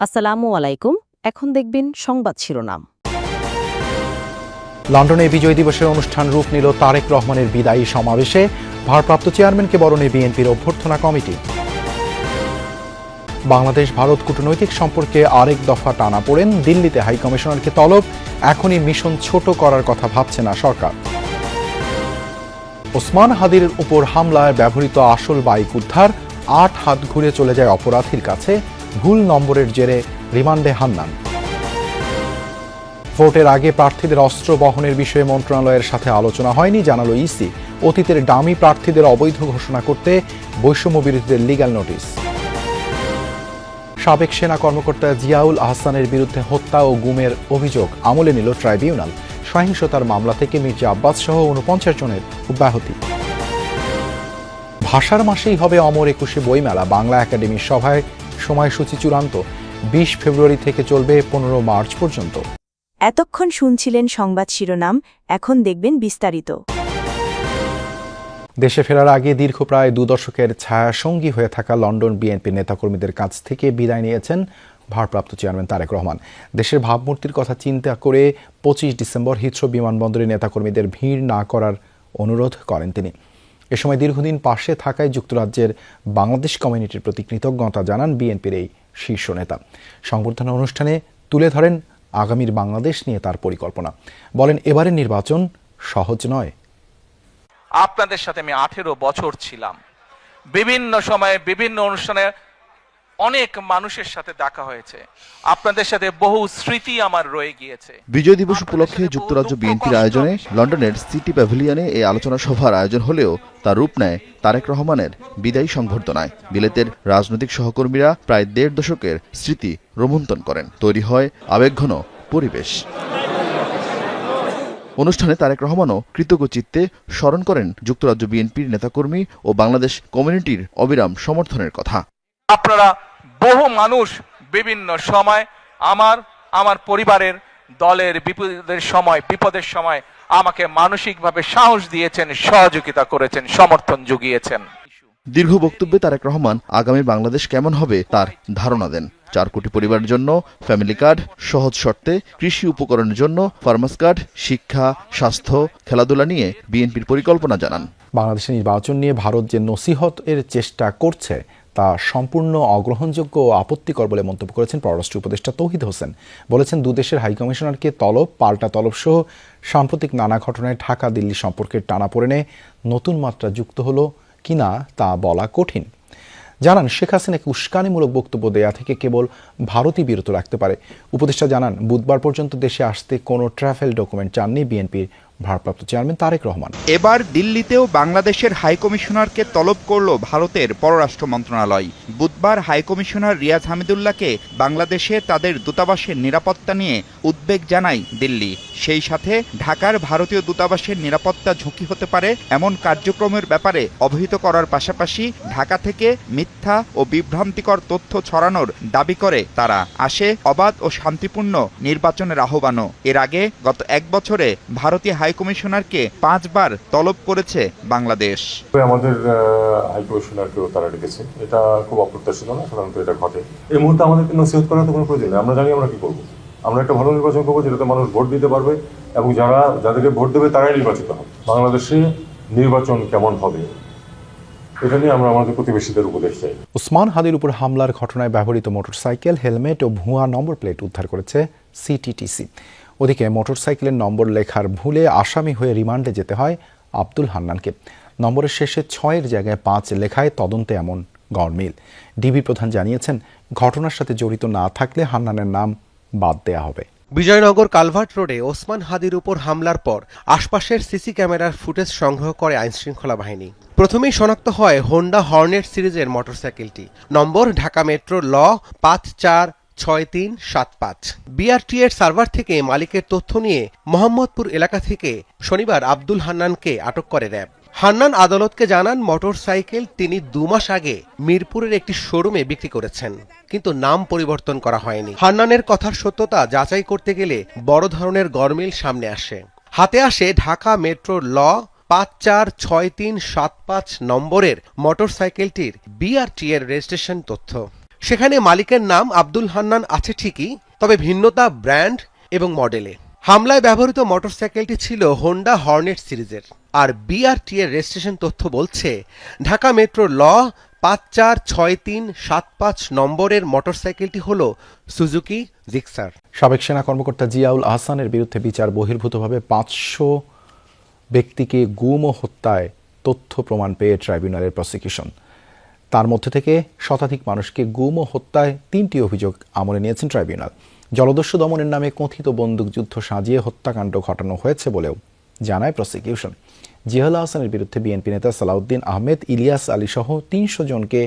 আসসালামু আলাইকুম। এখন দেখবেন সংবাদ শিরোনাম। লন্ডনে বিজয় দিবসের অনুষ্ঠান রূপ নিল তারেক রহমানের বিদায়ী সমাবেশে। ভারপ্রাপ্ত চেয়ারম্যানকে বরণে বিএনপির অভ্যর্থনা কমিটি। বাংলাদেশ ভারত কূটনৈতিক সম্পর্কে আরেক দফা টানাপোড়েন। দিল্লিতে হাইকমিশনারকে তলব, এখনই মিশন ছোট করার কথা ভাবছে না সরকার। ওসমান হাদির উপর হামলায় ব্যবহৃত আসল বাইক উদ্ধার, ৮ হাত ঘুরে চলে যায় অপরাধীর কাছে। ভুল নম্বরের জেরে রিমান্ডে হান্নান। ভোটের আগে প্রার্থীদের অস্ত্র বহনের বিষয়ে মন্ত্রণালয়ের সাথে আলোচনা হয়নি, জানালো ইসি। অতীতের ডামি প্রার্থীদের অবৈধ ঘোষণা করতে বৈষম্য বিরোধীদের লিগ্যাল নোটিশ। সাবেক সেনা কর্মকর্তা জিয়াউল আহসানের বিরুদ্ধে হত্যা ও গুমের অভিযোগ আমলে নিল ট্রাইব্যুনাল। সহিংসতার মামলা থেকে মির্জা আব্বাস সহ ৪৯ জনের অব্যাহতি। ভাষার মাসেই হবে অমর একুশে বইমেলা। বাংলা একাডেমির সভায় সময়সূচি চূড়ান্ত। ২০ ফেব্রুয়ারি থেকে চলবে ১৫ মার্চ পর্যন্ত। এতক্ষণ শুনছিলেন সংবাদ শিরোনাম, এখন দেখবেন বিস্তারিত। দেশে ফেরার আগে দীর্ঘ প্রায় ২ দশকের ছায়াসঙ্গী হয়ে থাকা লন্ডন বিএনপি নেতাকর্মীদের কাছ থেকে বিদায় নিয়েছেন ভারপ্রাপ্ত চেয়ারম্যান তারেক রহমান। দেশের ভাবমূর্তির কথা চিন্তা করে ২৫ ডিসেম্বর হিথ্রো বিমানবন্দরে নেতাকর্মীদের ভিড় না করার অনুরোধ করেন তিনি। এ সময় দীর্ঘদিন পাশে থাকায় যুক্তরাজ্যের বাংলাদেশ কমিউনিটির প্রতি কৃতজ্ঞতা জানান বিএনপির এই শীর্ষ নেতা। সংবর্ধনা অনুষ্ঠানে তুলে ধরেন আগামীর বাংলাদেশ নিয়ে তার পরিকল্পনা। বলেন, এবারের নির্বাচন সহজ নয়। আপনাদের সাথে আমি 18 বছর ছিলাম। বিভিন্ন সময়ে বিভিন্ন অনুষ্ঠানে অনেক মানুষের সাথে দেখা হয়েছে। আপনাদের সাথে বহু স্মৃতি আমার রয়ে গিয়েছে। বিজয় দিবস উপলক্ষে যুক্তরাজ্য বিএনপির আয়োজনে লন্ডনের সিটি প্যাভিলিয়নে এই আলোচনা সভার আয়োজন হলেও তার রূপ নেয় তারেক রহমানের বিদায়ী সংবর্ধনায়। বিলেতের রাজনৈতিক সহকর্মীরা প্রায় ১.৫ দশকের স্মৃতি রোমন্থন করেন। তৈরি হয় আবেগঘন পরিবেশ। অনুষ্ঠানে তারেক রহমানও কৃতজ্ঞ চিত্তে স্মরণ করেন যুক্তরাজ্য বিএনপির নেতাকর্মী ও বাংলাদেশ কমিউনিটির অবিরাম সমর্থনের কথা। আপনারা বহু মানুষ বিভিন্ন সময় আমার পরিবারের দলের বিপদের সময় আমাকে মানসিকভাবে সাহস দিয়েছেন, সহযোগিতা করেছেন, সমর্থন জুগিয়েছেন। দীর্ঘ বক্তব্যে তারেক রহমান আগামী বাংলাদেশ কেমন হবে তার ধারণা দেন। ৪ কোটি পরিবারের জন্য ফ্যামিলি কার্ড, সহজ শর্তে কৃষি উপকরণের জন্য ফার্মার্স কার্ড, শিক্ষা, স্বাস্থ্য, খেলাধুলা নিয়ে বিএনপির পরিকল্পনা জানান। বাংলাদেশের নির্বাচন নিয়ে ভারত যে নসিহত এর চেষ্টা করছে তা সম্পূর্ণ অগ্রহণযোগ্য ও আপত্তিকর বলে মন্তব্য করেছেন পররাষ্ট্র উপদেষ্টা তৌহিদ হোসেন। বলেছেন, দুদেশের হাইকমিশনারকে তলব, পাল্টা তলব সহ সাম্প্রতিক নানা ঘটনায় ঢাকা দিল্লি সম্পর্কের টানাপোড়েনে নতুন মাত্রা যুক্ত হলো কিনা তা বলা কঠিন। জানান, শেখ হাসিনাকে উস্কানিমূলক বক্তব্য দেয়া থেকে কেবল ভারতই বিরত রাখতে পারে। উপদেষ্টা জানান, বুধবার পর্যন্ত দেশে আসতে কোনো ট্রাভেল ডকুমেন্ট চাননি বিএনপির ভারপ্রাপ্ত চেয়ারম্যান তারেক রহমান। এবার দিল্লিতেও বাংলাদেশের হাইকমিশনারকে তলব করল ভারতের পররাষ্ট্র মন্ত্রণালয়। বুধবার হাইকমিশনার রিয়াজ হামিদুল্লাহকে বাংলাদেশে তাদের দূতাবাসের নিরাপত্তা নিয়ে উদ্বেগ জানায় দিল্লি। সেই সাথে ঢাকার ভারতীয় দূতাবাসের নিরাপত্তা ঝুঁকি হতে পারে এমন কার্যক্রমের ব্যাপারে অবহিত করার পাশাপাশি ঢাকা থেকে মিথ্যা ও বিভ্রান্তিকর তথ্য ছড়ানোর দাবি করে তারা। আসে অবাধ ও শান্তিপূর্ণ নির্বাচনের আহ্বানও। এর আগে গত ১ বছরে ভারতীয় হাইকমিশনারকে ৫ বার তলব করেছে বাংলাদেশ। আমাদের হাইকমিশনারকেও তারা ডেকেছে। এটা খুব অপ্রত্যাশিত না, সাধারণত এটা ঘটে। এই মুহূর্তে আমাদেরকে নসিহত করার তো কোনো প্রয়োজন নেই। আমরা জানি আমরা কি করবো। আমরা একটা ভালো নির্বাচন করবো যেটাতে মানুষ ভোট দিতে পারবে এবং যাদেরকে ভোট দেবে তারাই নির্বাচিত হবে। বাংলাদেশে নির্বাচন কেমন হবে এটা নিয়ে আমরা আমাদের প্রতিবেশীদের উপদেশ চাই। ওসমান হাদির উপর হামলার ঘটনায় ব্যবহৃত মোটরসাইকেল, হেলমেট ও ভুয়া নম্বর প্লেট উদ্ধার করেছে সিটিটিসি। ওদিকে মোটরসাইকেলের নম্বর লেখার ভুলে আসামি হয়ে রিমান্ডে যেতে হয় আব্দুল হান্নানকে। নম্বরের শেষে ৬-এর জায়গায় ৫ লেখায় তদন্তে এমন গড়মিল। ডিবি প্রধান জানিয়েছেন, ঘটনার সাথে জড়িত না থাকলে হান্নানের নাম বাদ দেয়া হবে। বিজয়নগর কালভার্ট রোডে ওসমান হাদির উপর হামলার পর আশপাশের সিসি ক্যামেরার ফুটেজ সংগ্রহ করে আইনশৃঙ্খলা বাহিনী। প্রথমেই শনাক্ত হয় হোন্ডা হর্নেট সিরিজের মোটরসাইকেলটি। নম্বর ঢাকা মেট্রো ল ৫৪৬৩৭৫। বিআরটি এর সার্ভার থেকে মালিকের তথ্য নিয়ে মোহাম্মদপুর এলাকা থেকে শনিবার আব্দুল হান্নানকে আটক করে র্যাব। হান্নান আদালতকে জানান, মোটরসাইকেল তিনি ২ মাস আগে মিরপুরের একটি শোরুমে বিক্রি করেছেন, কিন্তু নাম পরিবর্তন করা হয়নি। হান্নানের কথার সত্যতা যাচাই করতে গেলে বড় ধরনের গরমিল সামনে আসে। হাতে আসে ঢাকা মেট্রো ল ৫৪৬৩৭৫ নম্বরের মোটরসাইকেলটির বিআরটি এর রেজিস্ট্রেশন তথ্য। সেখানে মালিকের নাম আব্দুল হান্নান আছে ঠিকই, তবে ভিন্নতা ব্র্যান্ড এবং মডেলে। হামলায় ব্যবহৃত মোটরসাইকেলটি ছিল হোন্ডা হর্নেট সিরিজের। আর বিআরটি এর রেজিস্ট্রেশন তথ্য বলছে ঢাকা মেট্রো ল 546375 নম্বরের মোটরসাইকেলটি হল সুজুকি জিক্সার। সাবেক সেনা কর্মকর্তা জিয়াউল আহসানের বিরুদ্ধে বিচার বহির্ভূতভাবে 500 ব্যক্তিকে গুম ও হত্যায় তথ্য প্রমাণ পেয়ে ট্রাইব্যুনালের প্রসিকিউশন। তার মধ্যে থেকে শতাধিক মানুষকে গুম ও হত্যায় 3টি অভিযোগ আমলে নিয়েছেন ট্রাইব্যুনাল। জলদস্যু দমনের নামে কথিত বন্দুকযুদ্ধ সাজিয়ে হত্যাকাণ্ড ঘটানো হয়েছে বলেও জানায় প্রসিকিউশন। জিয়াউল আহসানের বিরুদ্ধে বিএনপি নেতা সালাউদ্দিন আহমেদ, ইলিয়াস আলী সহ 300 জনকে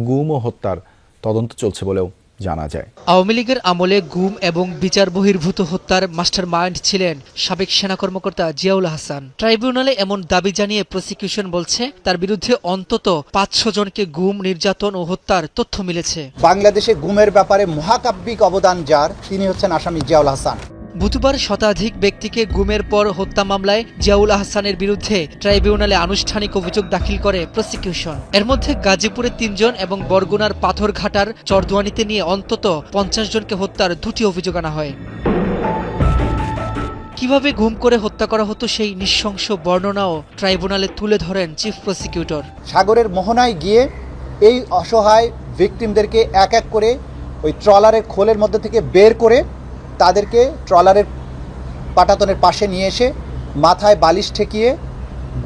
গুম ও হত্যার তদন্ত চলছে বলেও জানা যায়। আওয়ামী লীগের আমলে গুম এবং বিচার বহির্ভূত হত্যার মাস্টার মাইন্ড ছিলেন সাবেক সেনা কর্মকর্তা জিয়াউল আহসান। ট্রাইব্যুনালে এমন দাবি জানিয়ে প্রসিকিউশন বলছে তার বিরুদ্ধে অন্তত 500 জনকে গুম, নির্যাতন ও হত্যার তথ্য মিলেছে। বাংলাদেশে গুমের ব্যাপারে মহাকাব্যিক অবদান যার, তিনি হচ্ছেন আসামি জিয়াউল আহসান। বুধবার শতাধিক ব্যক্তিকে গুমের পর হত্যা মামলায় জিয়াউল আহসানের বিরুদ্ধে ট্রাইব্যুনালে আনুষ্ঠানিক অভিযোগ দাখিল করে প্রসিকিউশন। এর মধ্যে গাজীপুরে 3 জন এবং বরগুনার পাথরঘাটার চরদুয়ানিতে নিয়ে অন্তত 50 জনকে হত্যার 2টি অভিযোগ আনা হয়। কিভাবে গুম করে হত্যা করা হতো সেই নৃশংস বর্ণনাও ট্রাইব্যুনালে তুলে ধরেন চিফ প্রসিকিউটর। সাগরের মোহনায় গিয়ে এই অসহায় ভিকটিমদেরকে এক এক করে ওই ট্রলারের খোলের মধ্যে থেকে বের করে তাদেরকে ট্রলারের পাটাতনের পাশে নিয়ে এসে মাথায় বালিশ ঠেকিয়ে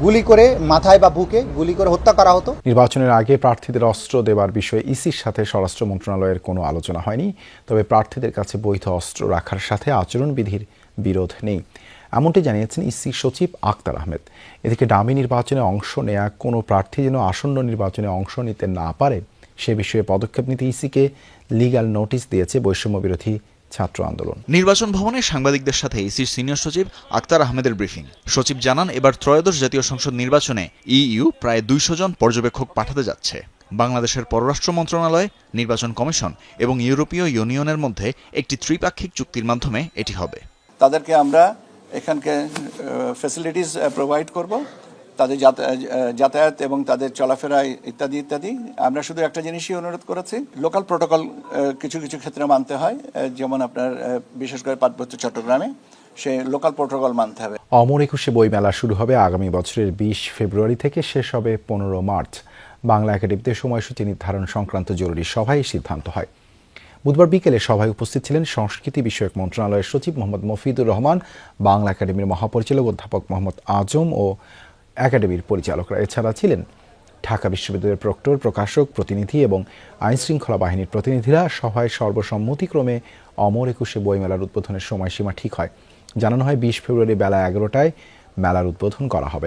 গুলি করে, মাথায় বা বুকে গুলি করে হত্যা করা হতো। নির্বাচনের আগে প্রার্থীদের অস্ত্র দেবার বিষয়ে ইসির সাথে স্বরাষ্ট্র মন্ত্রণালয়ের কোনো আলোচনা হয়নি। তবে প্রার্থীদের কাছে বৈধ অস্ত্র রাখার সাথে আচরণবিধির বিরোধ নেই, এমনটি জানিয়েছেন ইসি সচিব আক্তার আহমেদ। এদিকে ডামি নির্বাচনে অংশ নেয়া কোনো প্রার্থী যেন আসন্ন নির্বাচনে অংশ নিতে না পারে সে বিষয়ে পদক্ষেপ নিতে ইসিকে লিগ্যাল নোটিশ দিয়েছে বৈষম্য বিরোধী ছাত্র আন্দোলন। নির্বাচন ভবনে সাংবাদিকদের সাথে ইসির সিনিয়র সচিব আক্তার আহমেদের ব্রিফিং। সচিব জানান, এবার ত্রয়োদশ জাতীয় সংসদ নির্বাচনে ইইউ প্রায় 200 জন পর্যবেক্ষক পাঠাতে যাচ্ছে। বাংলাদেশের পররাষ্ট্র মন্ত্রণালয়, নির্বাচন কমিশন এবং ইউরোপীয় ইউনিয়নের মধ্যে একটি ত্রিপাক্ষিক চুক্তির মাধ্যমে এটি হবে। তাদেরকে আমরা এখানকে ফ্যাসিলিটিস প্রোভাইড করব, তাদের যাতায়াত এবং তাদের চলাফেরা ইত্যাদি ইত্যাদি। আমরা শুধু একটা জিনিসই অনুরোধ করেছি, লোকাল প্রোটোকল কিছু কিছু ক্ষেত্রে মানতে হয়, যেমন আপনার বিশেষ করে পার্বত্য চট্টগ্রামে সে লোকাল প্রোটোকল মানতে হবে। অমর একুশে বইমেলা শুরু হবে আগামী বছরের 20 ফেব্রুয়ারি থেকে শেষ হবে 15 মার্চ। বাংলা একাডেমিতে সময়সূচি নির্ধারণ সংক্রান্ত জরুরি সভায় সিদ্ধান্ত হয়। বুধবার বিকেলে সভায় উপস্থিত ছিলেন সংস্কৃতি বিষয়ক মন্ত্রণালয়ের সচিব মোহাম্মদ মফিদুর রহমান, বাংলা একাডেমির মহাপরিচালক অধ্যাপক মোহাম্মদ আজম ও একাডেমির পরিচালকরা। এছাড়া ছিলেন ঢাকা বিশ্ববিদ্যালয়ের প্রক্টর, প্রকাশক, প্রতিনিধি এবং আইনশৃঙ্খলা বাহিনীর প্রতিনিধিরা। সভায় সর্বসম্মতিক্রমে অমর একুশে বইমেলার উদ্বোধনের সময়সীমা ঠিক হয়। জানানো হয় 20 ফেব্রুয়ারি বেলা 11টায় মেলার উদ্বোধন করা হবে।